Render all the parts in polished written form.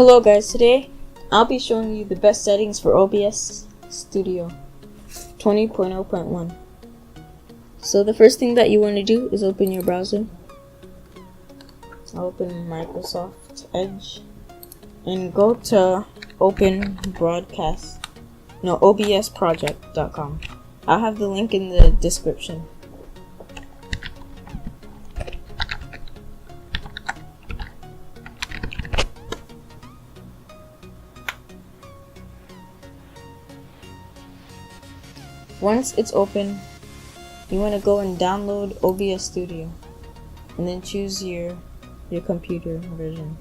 Hello guys, today I'll be showing you the best settings for OBS Studio 20.0.1. So the first thing that you want to do is open your browser. I'll open Microsoft Edge and go to obsproject.com. I'll have the link in the description. Once it's open, you want to go and download OBS Studio and then choose your computer version.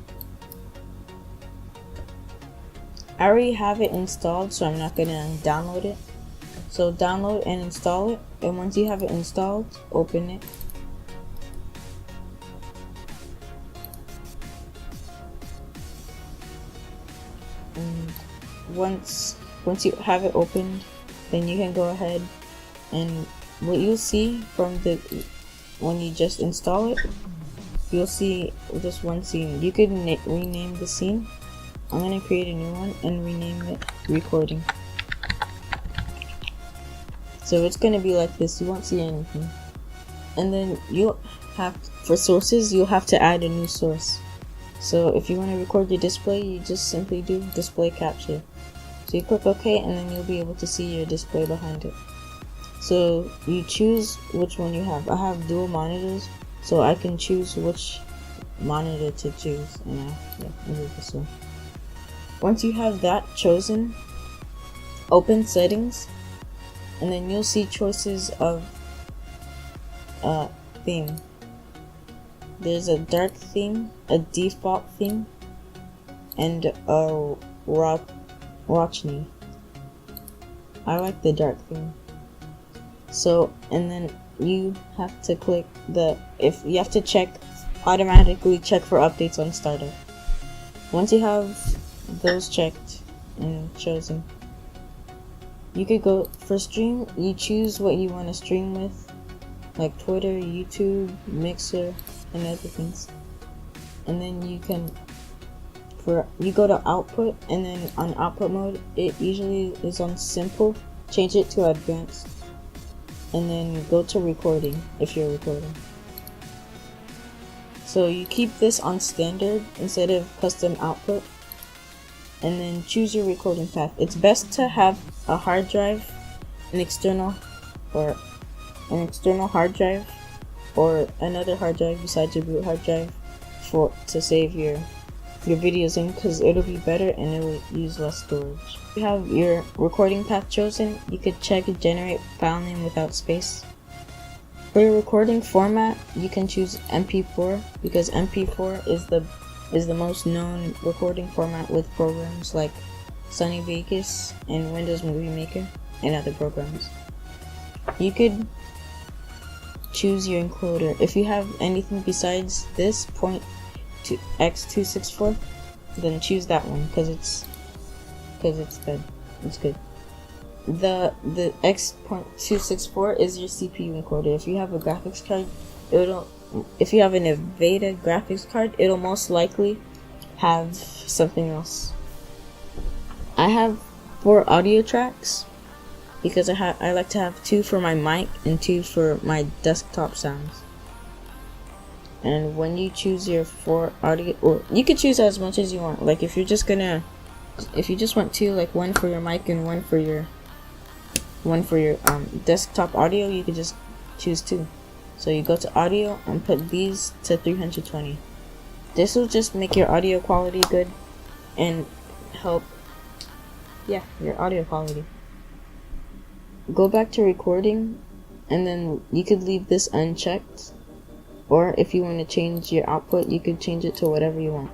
I already have it installed, so I'm not going to download it. So download and install it, and once you have it installed, open it. And once you have it opened, then you can go ahead and what you'll see from when you just install it, you'll see just one scene. You could rename the scene. I'm gonna create a new one and rename it recording. So it's gonna be like this. You won't see anything. And then for sources, you'll have to add a new source. So if you want to record your display, you just simply do display capture. So you click OK, and then you'll be able to see your display behind it. So you choose which one you have. I have dual monitors, so I can choose which monitor to choose. And I did this one. Once you have that chosen, open settings, and then you'll see choices of theme. There's a dark theme, a default theme, and a Rochni. I like the dark theme. So, and then you have to click you have to automatically check for updates on startup. Once you have those checked and chosen, you could go for stream. You choose what you want to stream with, like Twitter, YouTube, Mixer, and other things. And then you go to output, and then on output mode, it usually is on simple. Change it to advanced, and then go to recording if you're recording. So you keep this on standard instead of custom output, and then choose your recording path. It's best to have a hard drive, an external hard drive, or another hard drive besides your boot hard drive to save your videos in, because it'll be better and it will use less storage. If you have your recording path chosen, you could check generate file name without space. For your recording format, you can choose MP4 because MP4 is the most known recording format with programs like Sony Vegas and Windows Movie Maker and other programs. You could choose your encoder. If you have anything besides this X264, then choose that one because it's good. It's good. The X.264 is your CPU encoder. If you have a graphics card, if you have an NVIDIA graphics card, it'll most likely have something else. I have 4 audio tracks because I like to have 2 for my mic and 2 for my desktop sounds. And when you choose your 4 audio, or you could choose as much as you want. Like if you just want 2, like one for your mic and one for your desktop audio, you could just choose 2. So you go to audio and put these to 320. This will just make your audio quality good and help your audio quality. Go back to recording, and then you could leave this unchecked. Or if you want to change your output, you could change it to whatever you want.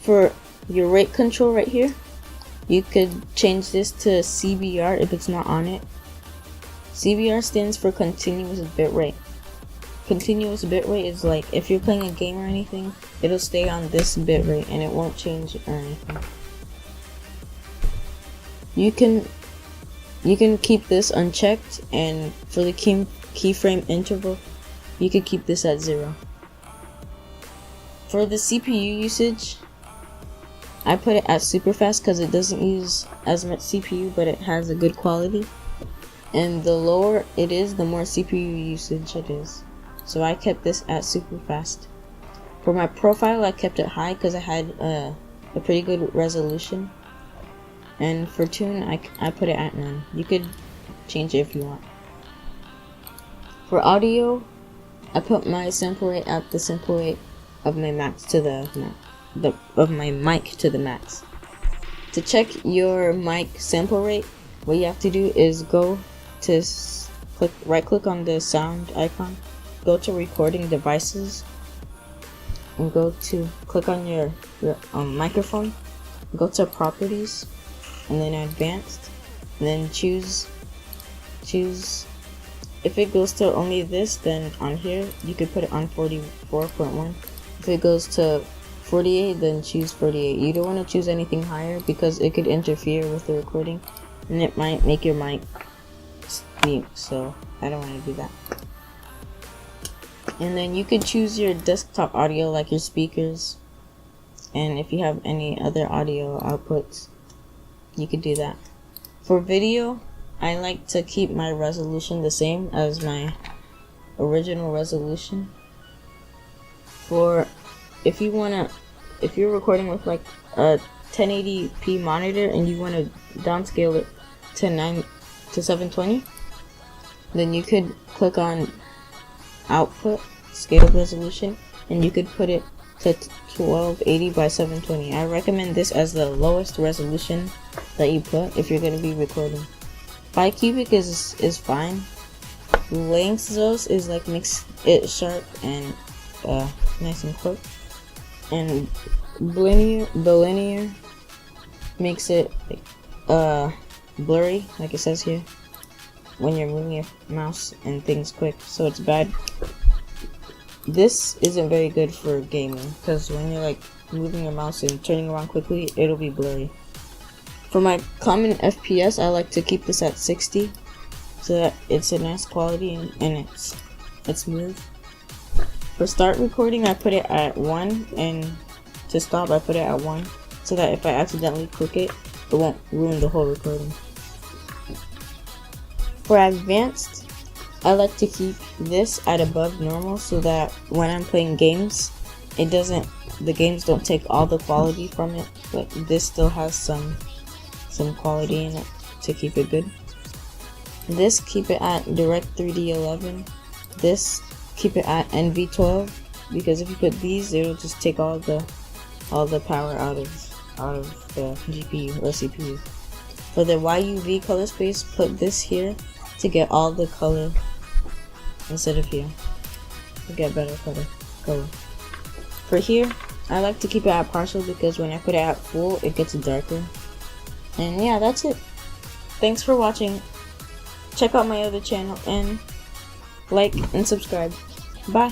For your rate control right here, you could change this to CBR if it's not on it. CBR stands for continuous bitrate. Continuous bitrate is like if you're playing a game or anything, it'll stay on this bitrate and it won't change or anything. You can keep this unchecked, and for the keyframe interval, you could keep this at 0. For the CPU usage, I put it at super fast because it doesn't use as much CPU, but it has a good quality. And the lower it is, the more CPU usage it is. So I kept this at super fast. For my profile, I kept it high because I had a pretty good resolution. And for tune, I put it at none. You could change it if you want. For audio, I put my sample rate at the sample rate of my max to of my mic to the max. To check your mic sample rate, what you have to do is go to right click on the sound icon, go to recording devices, and go to click on your microphone, go to properties, and then advanced, and then choose if it goes to only this, then on here you could put it on 44.1. If it goes to 48, then choose 48. You don't want to choose anything higher because it could interfere with the recording and it might make your mic mute, so I don't want to do that. And then you could choose your desktop audio, like your speakers, and if you have any other audio outputs, you could do that. For video, I like to keep my resolution the same as my original resolution. For if you're recording with like a 1080p monitor and you want to downscale it to 720, then you could click on output scale resolution and you could put it to 1280 by 720. I recommend this as the lowest resolution that you put if you're going to be recording. 5 cubic is fine. Lengths is like makes it sharp and nice and quick. And linear makes it blurry, like it says here, when you're moving your mouse and things quick, so it's bad. This isn't very good for gaming because when you're like moving your mouse and turning around quickly, it'll be blurry. For my common FPS, I like to keep this at 60 so that it's a nice quality and it's smooth. For start recording, I put it at 1, and to stop, I put it at 1 so that if I accidentally click it, it won't ruin the whole recording. For advanced, I like to keep this at above normal so that when I'm playing games, the games don't take all the quality from it, but this still has some quality in it to keep it good. This, keep it at Direct 3D 11. This, keep it at NV12, because if you put these, it'll just take all the power out of the GPU or CPU. For the YUV color space, put this here to get all the color instead of here to get better color. For here, I like to keep it at partial because when I put it at full, it gets darker. And yeah, that's it. Thanks for watching. Check out my other channel and like and subscribe. Bye.